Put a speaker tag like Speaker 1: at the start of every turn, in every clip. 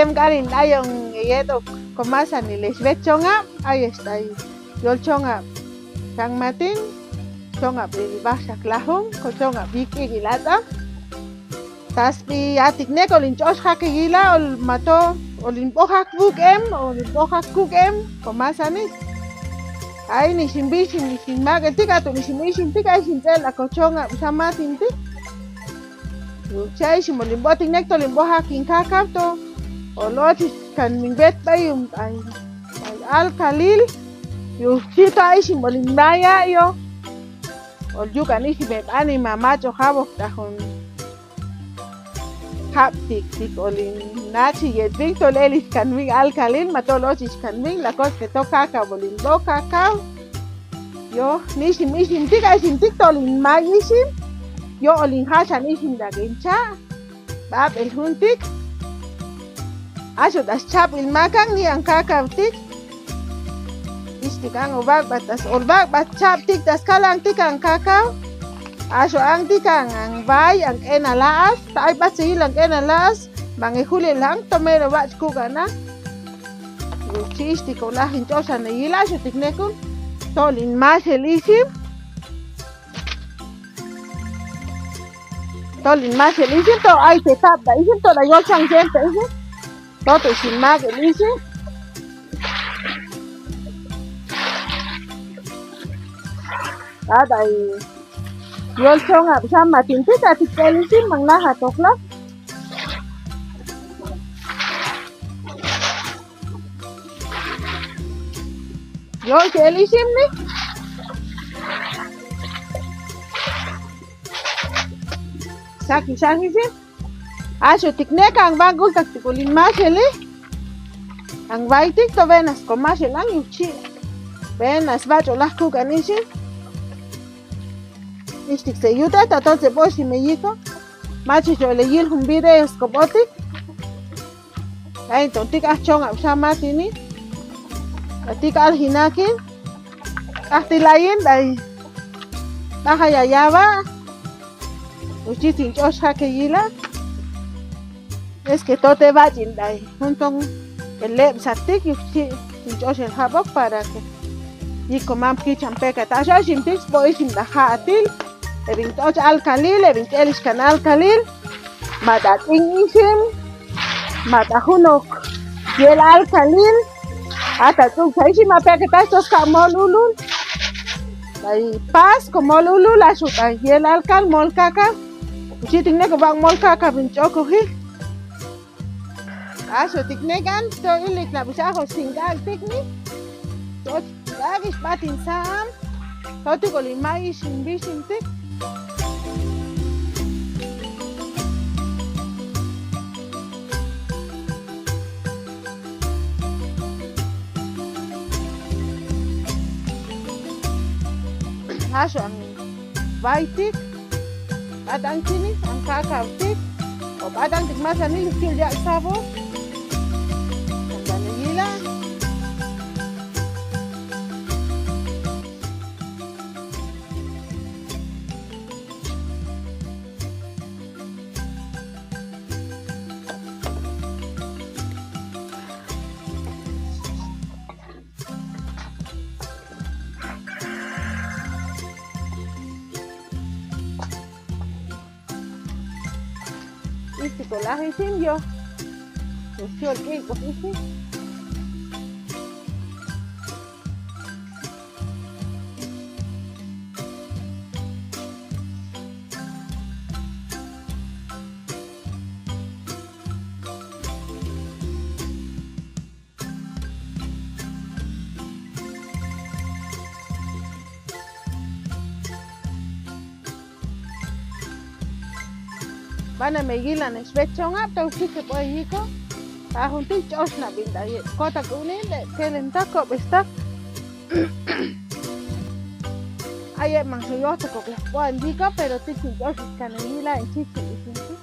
Speaker 1: Ayem garin ayong yeto komasan ni Lisbeth chonga. Ahí está ahí. Yo chonga. Kang Martin. Chonga basa klahong. Ko chonga biki gilata. Taspi atik ne kolin chos hake gila ol mato. Olin bohak buk em. Olin bohak kuk em. Komasan ni. Ay ni simbishim ni simag. Tika to ni simbishim tika sintel ako chonga usama tinti. Chay si molimboting nekto limboha king kakapto o lotis kan mingbet ba yung ay alkalil yung sito ay si molimbaya yo o yu kan isi bet ani mamacho habok tahon haptik tik olin nachi yet victor elis kan wing alkalil matolotis kan wing la kos que to kaka bolimbo kakao yo nisim isim tik ay sim tik tolin magisim yo olin hasan isim da gencha bab el huntik aso das chap il makang ni ang kakautik istikang obag batas orbag bat chap tik das kalang tik ang kakao aso ang tik ang bay ang enalaas tay bat sil ang enalaas mangihuli lang tomero bat kugana chisti ko lahin chosa na ila so tiknekun tolin mas el isim Tolin más el isim to ay se tapda isim to la yo chang gente isim to to sin mag el isim ada yo chong ab sama tinti ta tikel isim mang na hatokla yo el isim ni Saki sih, aso tiknek ang bagul tak tikulin masele, ang baitik to venas ko maselang yuchi, venas bacho lah ku ganisin, istik se yuta tatot se bosi meyiko, machi yo le yil hum videos ko botik, ay tontik achong sama tini, atik al hinakin, ahtilayin dai, bahaya Uchi sin chos hake yila es que todo te va jindai juntong el leb satik uchi sin chos el habok para que y comam ki champeka ta sha sim tix boy sim da hatil evin toch alkalil evin elish kan alkalil madat isim matahunok yel alkalil ata tu sai sim apeka ta tos ka molulul dai pas como lulul asuta yel alkal mol kaka Uchi tikne ko bang mol kaka bincho ko hi. Aso tikne kan to ilik na bisa ko singal tikni. To dagis batin sam. To ti ko limay simbisim tik. Aso ang baitik Adang sini, ang kakautik, o adang tikmasan ni lukil jak sabo, ang banagila. Este colaje sin yo, el que cogiste. Van a megilan espechong up tau sike po hiko. Tahun ti chos na binda ye. Kota kunin de kelen tako bestak. Aye mang suyo to ko po andika pero ti chos kanila en chiki isinti.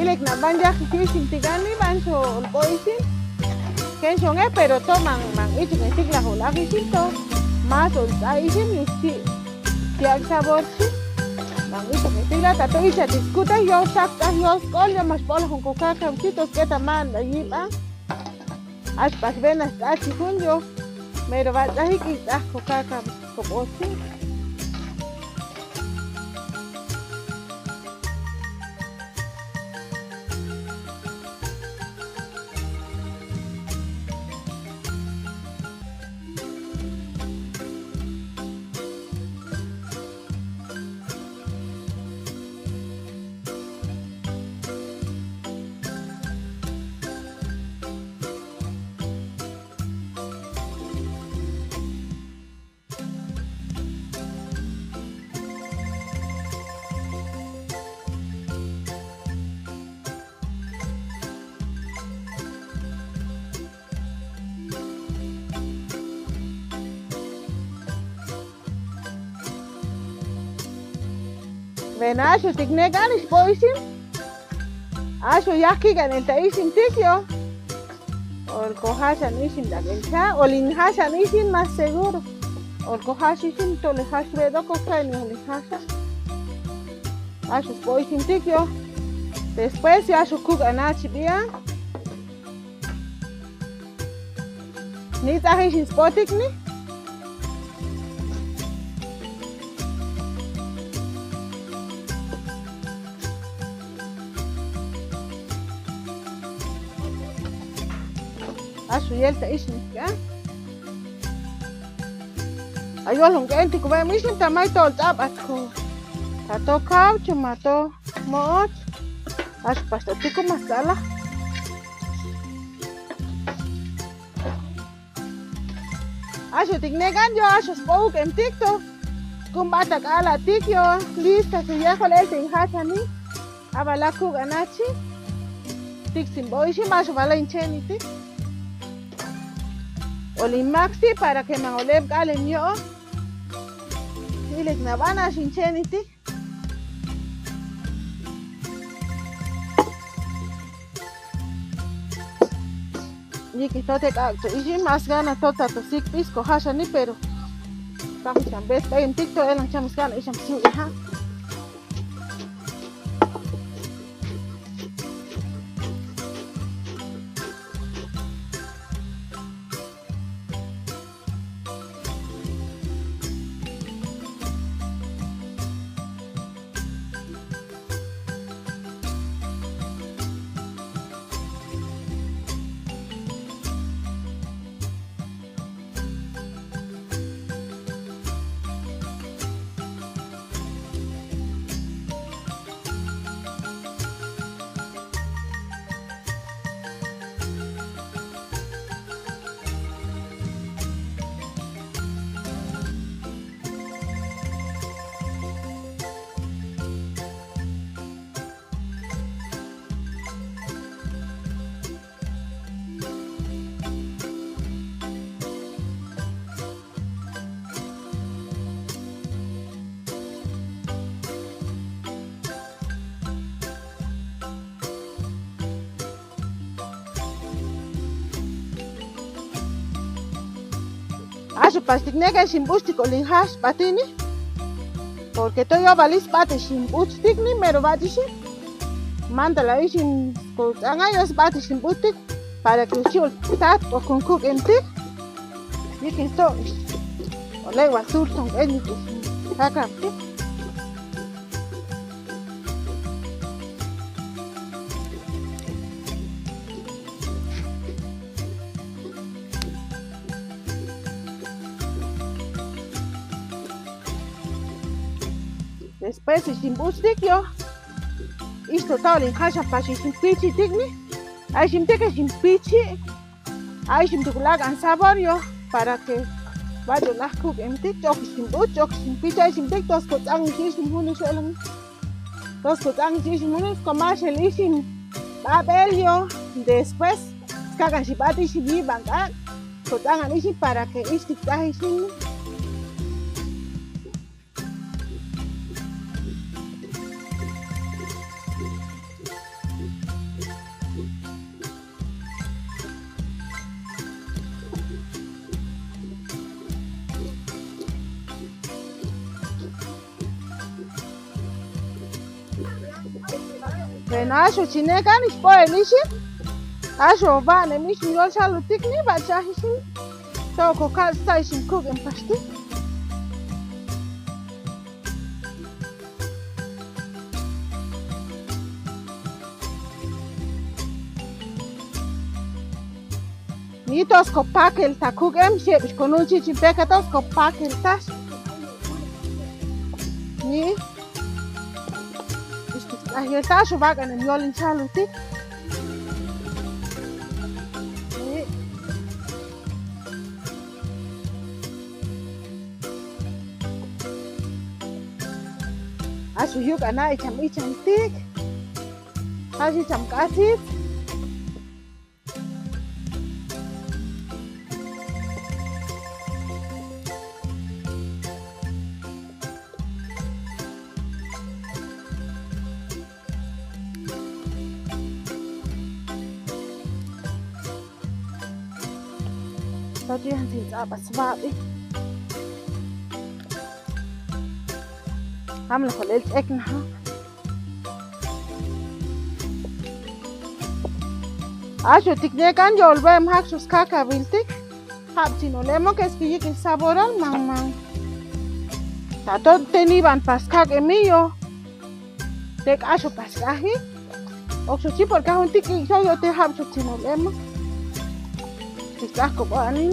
Speaker 1: Ilek na banja kisim tigani banso boisin. Kenshon pero toman man ichi que sigla hola kisinto. Más ol isim yusi. Tiag sabor si. Man ichi que sigla tato icha discuta yo sakta yo skol yo mas bola con coca camchitos que taman allí ba. As pas venas achi kunyo. Pero va a quitar coca camchitos. Ven asho tiknegan is boisim. Asho yaki ganenta isim tikyo. Or kohashan isim dagencha. Olin hashan isim más seguro. Or kohash isim to le hash vedo kokaini olin hashan. Asho boisim tikyo. Después ya asho cook anachi bia. Ni tahishin spotik ni. Asu yelta ishin ka. Ayo long enti ko ba mishin tamay tol tap at ko. Tato kaw chumato moot. Asu pasta tiko masala. Asu tiknegan yo asu spoke en tikto. Kumbata kala tikyo lista su yako el ting hasani. Abala ku ganachi. Tik simboishi masu bala incheni tik. Olin maxi para que me oleb galen yo. Ilek na bana shincheniti. Yiki tote kakto. Ishi mas gana tota to sik pisco hashani pero. Kami chambes tayo tikto elang chamas gana isham siu iha. Asu pastiknega shimbushtik olin hash patini. Porque toyo balis pate shimbushtik ni mero batishi. Manda la ishin anga yo bate shimbushtik para que usiol tat o con cook entik. Yikin to. Olay wasur tong eni hakamti. Después shimbustik yo. Isto tal in hasha pashi shimpichi tikni. Ay shimteke shimpichi. Ay shimtukulag ang sabor yo para que vaya la cook emti chok shimbuch chok shimpichi ay shimtek tos kot ang shimhuni shelang. Tos kot ang shimhuni commercial ishim babel yo. Después kaga shibati shibi bangak. Kot ang ishim para que istik tahi shim. Bueno, asho chinekan ispoe mishi. Asho bane mishi yol shalu tikni bachahishin. Toko kalsta ishin kugen pasti. Ni tos kopakel ta kugem shebish konuchi chimpeka tos kopakel tas. Ni ahir tasho bagan en yolin chaluti. Ni asu yuk ana icham tik. Asu icham kasit. Tadi hansi apa sebab ni? Hamil khalil ekna. Asho tikne kan jol ba mak sus kaka biltik. Hab tino lemo que es que yik saboral mang. Tato teni ban pas kak emio. Tek asho pas kahi. Okso si por kahun tik yo te hab sus tino lemo. Tikah ko ba ani?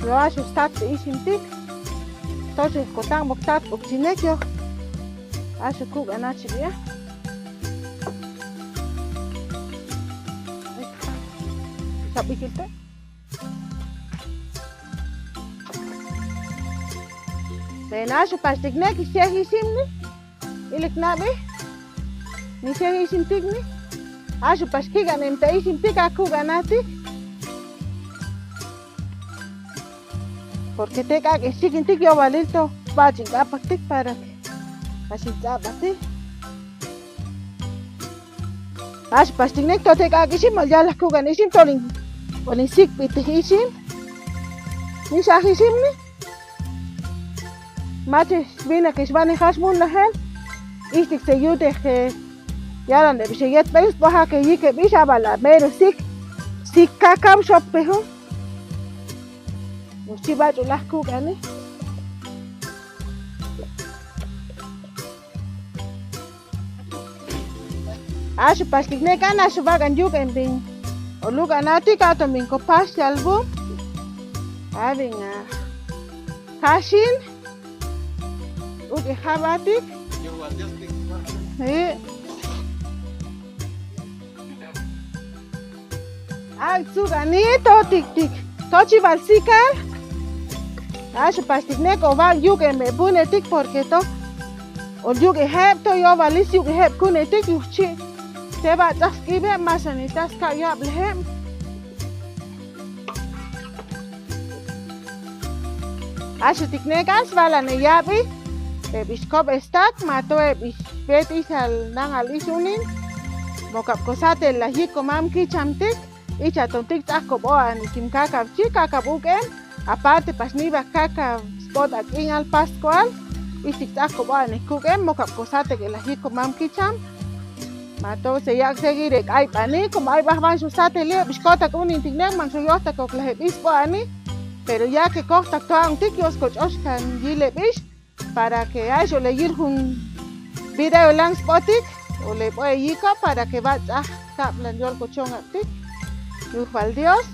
Speaker 1: Yo asho start isin tik. Toche ko tang bok tat bok chinek yo. Asho kuk anachi dia. Sabi kita. Ben asho pas tiknek isya hisim ni. Ilik nabi. Ni isya hisim tik ni. Asho pas kiga nemta isim tik aku ganati. Porque te cague sigin tik yo valito bajing apa tik para así zabati. Asho pas tiknek to te cague sim mal jala ku gan isim toling. Oni sik pit isim. Ni sah isim ni. Mate vina que svane hasmun la hel. Istik se yute que yaran de bisayet pais baja que yike bisha bala mero sik kakam shop peho. Mesti baju lah ku kan ni. Asho pasti ne kan asho bagan juga embing. Olu ganati ka to min ko pas album. Avinga. Kashin. Uke khabatik. Ay sugani to tik. Tochi balsikal. Asho pastik neko val yuge me bunetik porque to o yuge heb to yo valis yuge heb kunetik yuchi te ba tas kibe masani tas ka yab lehem asho tiknekas vala ne yabi te biskop estak mato e bispeti sal nang alisunin mokap kosate la hiko mam ki chamtik icha tontik tako boan kim kakab chi kakab uken. Aparte pas niba kaka spot aquí al Pascual y si está como en kuken mokap kosate que la hiko mam kicham mato se yak seguir ay pani como ay bahban susate le biskota con intignek man soyota ko la bispo ani pero ya que costa toan tikios coach oskan gile bish para que ayo le ir un video lang spotik o le voy yika para que vaya kaplan yol cochon atik Dios